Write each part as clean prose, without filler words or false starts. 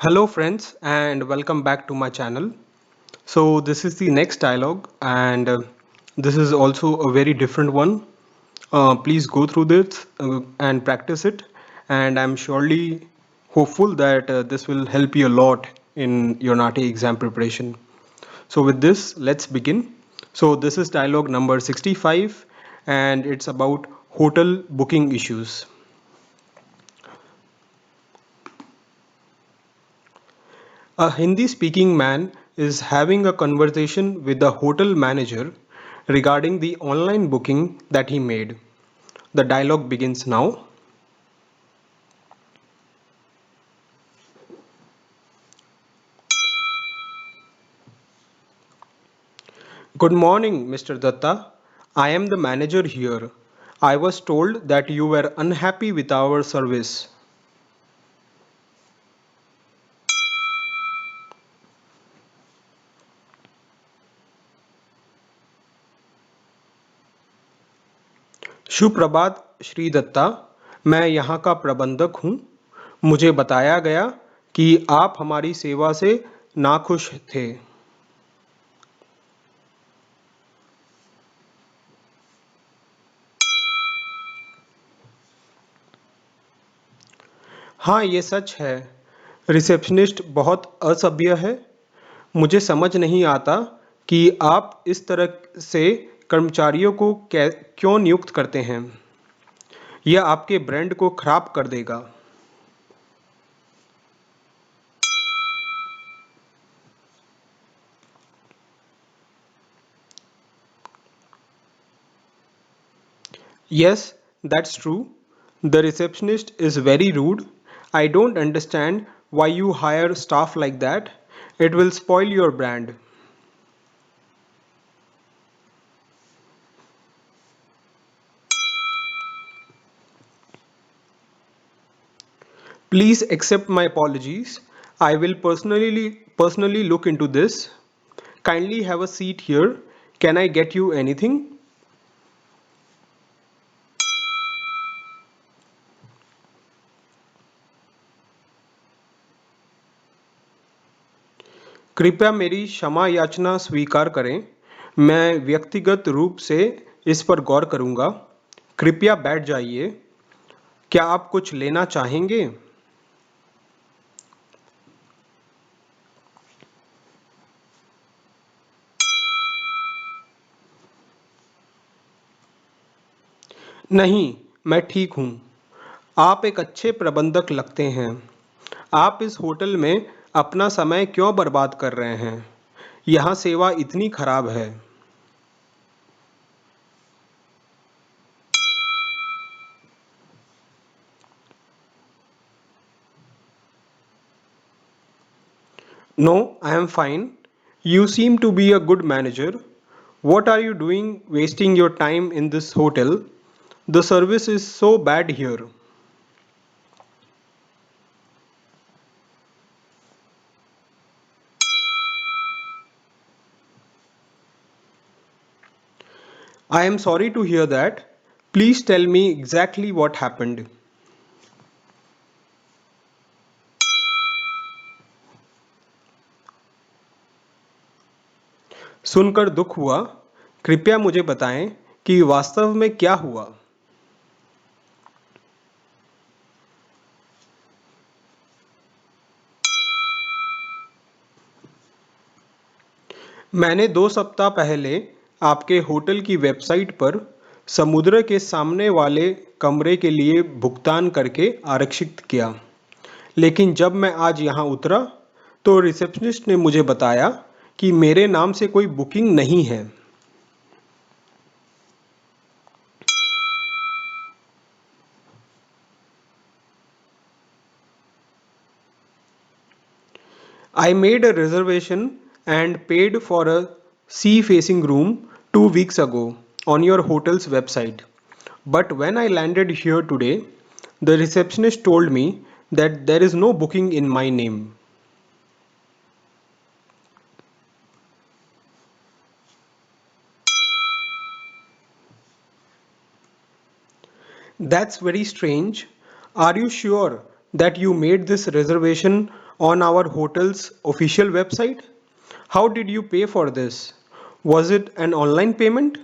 Hello friends and welcome back to my channel. So this is the next dialogue and this is also a very different one. Please go through this and practice it, and I'm surely hopeful that this will help you a lot in your NAATI exam preparation. So with this, let's begin. So this is dialogue number 65 and it's about hotel booking issues. A Hindi speaking man is having a conversation with the hotel manager regarding the online booking that he made. The dialogue begins now. Good morning, Mr. Datta. I am the manager here. I was told that you were unhappy with our service. शुभ प्रभात श्री दत्ता, मैं यहाँ का प्रबंधक हूँ। मुझे बताया गया कि आप हमारी सेवा से नाखुश थे। हाँ, ये सच है। रिसेप्शनिस्ट बहुत असभ्य है। मुझे समझ नहीं आता कि आप इस तरह से कर्मचारियों को क्यों नियुक्त करते हैं। यह आपके ब्रांड को खराब कर देगा। Yes, that's true. The receptionist is very rude. I don't understand why you hire staff like that. It will spoil your brand. Please accept my apologies. I will personally look into this. Kindly have a seat here. Can I get you anything? कृपया मेरी क्षमा याचना स्वीकार करें। मैं व्यक्तिगत रूप से इस पर गौर करूंगा। कृपया बैठ जाइए। क्या आप कुछ लेना चाहेंगे? नहीं, मैं ठीक हूँ। आप एक अच्छे प्रबंधक लगते हैं। आप इस होटल में अपना समय क्यों बर्बाद कर रहे हैं? यहाँ सेवा इतनी खराब है। No, I am fine. You seem to be a good manager. What are you doing wasting your time in this hotel? The service is so bad here. I am sorry to hear that. Please tell me exactly what happened. सुनकर दुख हुआ। कृपया मुझे बताएं कि वास्तव में क्या हुआ। मैंने 2 सप्ताह पहले आपके होटल की वेबसाइट पर समुद्र के सामने वाले कमरे के लिए भुगतान करके आरक्षित किया, लेकिन जब मैं आज यहाँ उतरा तो रिसेप्शनिस्ट ने मुझे बताया कि मेरे नाम से कोई बुकिंग नहीं है। I made a reservation and paid for a sea-facing room 2 weeks ago on your hotel's website. But when I landed here today, the receptionist told me that there is no booking in my name. That's very strange. Are you sure that you made this reservation on our hotel's official website? How did you pay for this? Was it an online payment?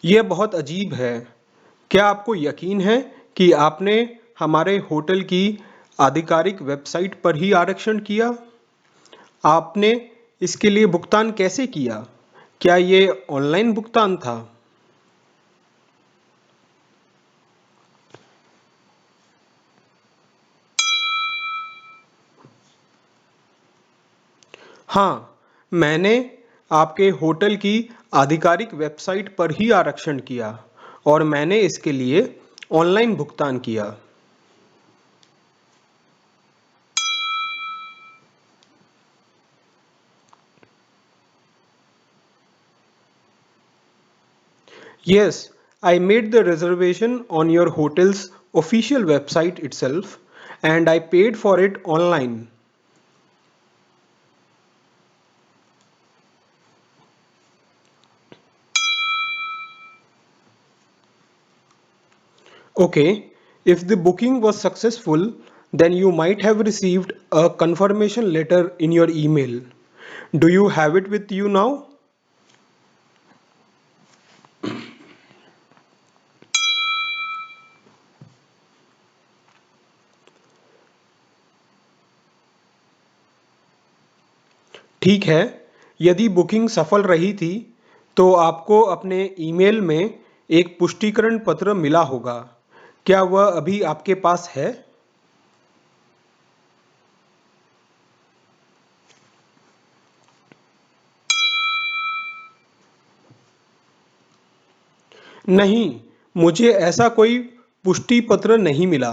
यह बहुत अजीब है। क्या आपको यकीन है कि आपने हमारे होटल की आधिकारिक वेबसाइट पर ही आरक्षण किया? आपने इसके लिए भुगतान कैसे किया? क्या ये ऑनलाइन भुगतान था? हाँ, मैंने आपके होटल की आधिकारिक वेबसाइट पर ही आरक्षण किया और मैंने इसके लिए ऑनलाइन भुगतान किया। Yes, I made the reservation on your hotel's official website itself and I paid for it online. Okay, if the booking was successful, then you might have received a confirmation letter in your email. Do you have it with you now? ठीक है, यदि booking सफल रही थी, तो आपको अपने email में एक पुष्टिकरण पत्र मिला होगा। क्या वह अभी आपके पास है? नहीं, मुझे ऐसा कोई पुष्टि पत्र नहीं मिला।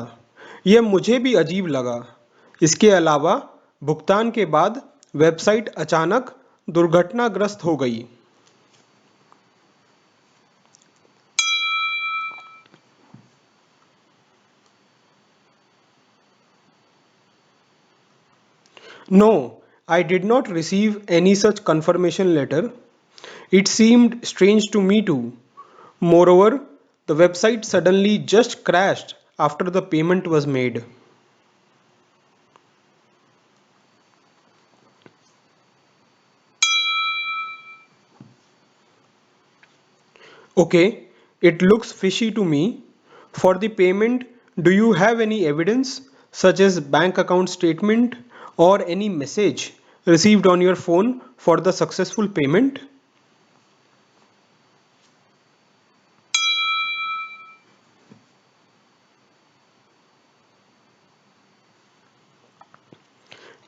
यह मुझे भी अजीब लगा। इसके अलावा, भुगतान के बाद वेबसाइट अचानक दुर्घटनाग्रस्त हो गई। No, I did not receive any such confirmation letter. It seemed strange to me too. Moreover, the website suddenly just crashed after the payment was made. Okay, it looks fishy to me. For the payment, do you have any evidence, such as bank account statement or any message received on your phone for the successful payment?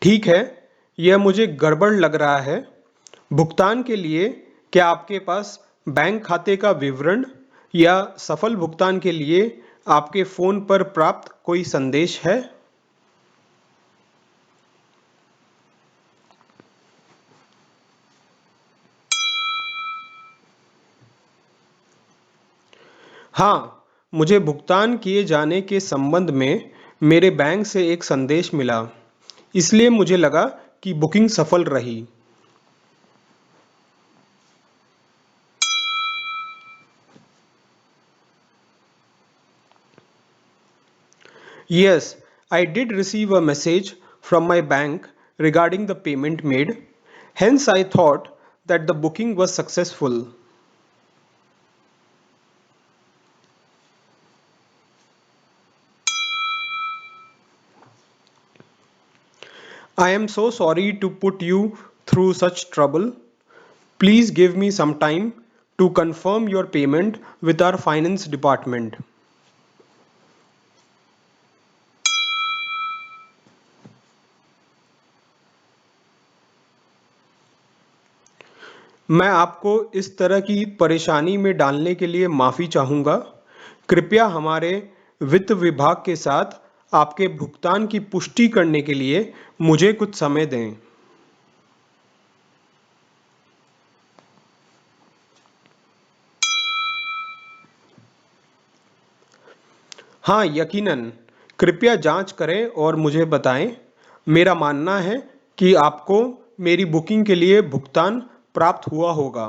ठीक है, यह मुझे गड़बड़ लग रहा है। भुगतान के लिए क्या आपके पास बैंक खाते का विवरण या सफल भुगतान के लिए आपके फोन पर प्राप्त कोई संदेश है? हाँ, मुझे भुगतान किए जाने के संबंध में मेरे बैंक से एक संदेश मिला, इसलिए मुझे लगा कि बुकिंग सफल रही। Yes, I did receive a message from my bank regarding the payment made. Hence, I thought that the booking was successful. I am so sorry to put you through such trouble. Please give me some time to confirm your payment with our finance department. मैं आपको इस तरह की परेशानी में डालने के लिए माफ़ी चाहूँगा। कृपया हमारे वित्त विभाग के साथ आपके भुगतान की पुष्टि करने के लिए मुझे कुछ समय दें। हाँ, यकीनन। कृपया जांच करें और मुझे बताएं। मेरा मानना है कि आपको मेरी बुकिंग के लिए भुगतान प्राप्त हुआ होगा।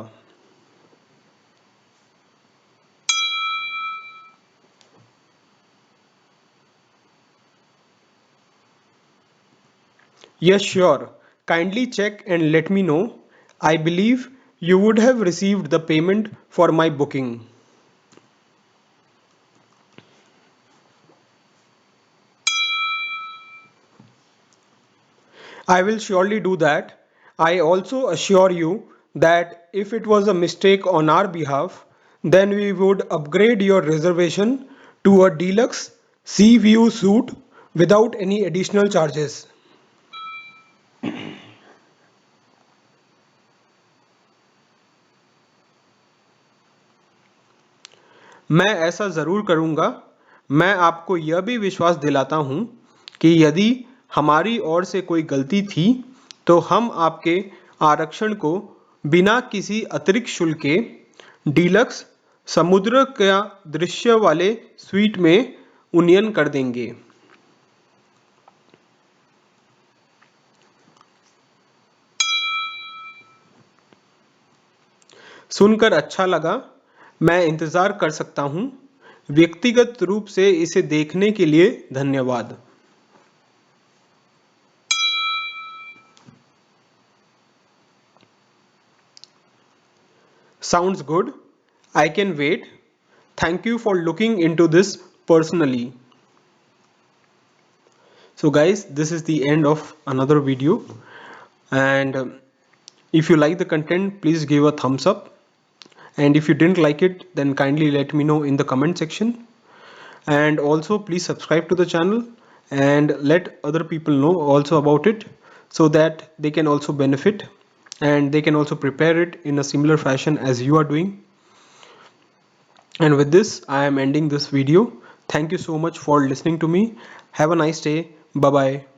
Yes, sure. Kindly check and let me know. I believe you would have received the payment for my booking. I will surely do that. I also assure you that if it was a mistake on our behalf, then we would upgrade your reservation to a deluxe sea view suite without any additional charges. मैं ऐसा ज़रूर करूँगा। मैं आपको यह भी विश्वास दिलाता हूँ कि यदि हमारी ओर से कोई गलती थी, तो हम आपके आरक्षण को बिना किसी अतिरिक्त शुल्क के डीलक्स समुद्र का दृश्य वाले स्वीट में उन्नयन कर देंगे। सुनकर अच्छा लगा। मैं इंतज़ार कर सकता हूँ। व्यक्तिगत रूप से इसे देखने के लिए धन्यवाद। Sounds good. I can wait. Thank you for looking into this personally. So guys, this is the end of another video, and if you like the content, please give a thumbs up, and if you didn't like it, then kindly let me know in the comment section, and also please subscribe to the channel and let other people know also about it, so that they can also benefit and they can also prepare it in a similar fashion as you are doing. And with this, I am ending this video. Thank you so much for listening to me. Have a nice day. Bye bye.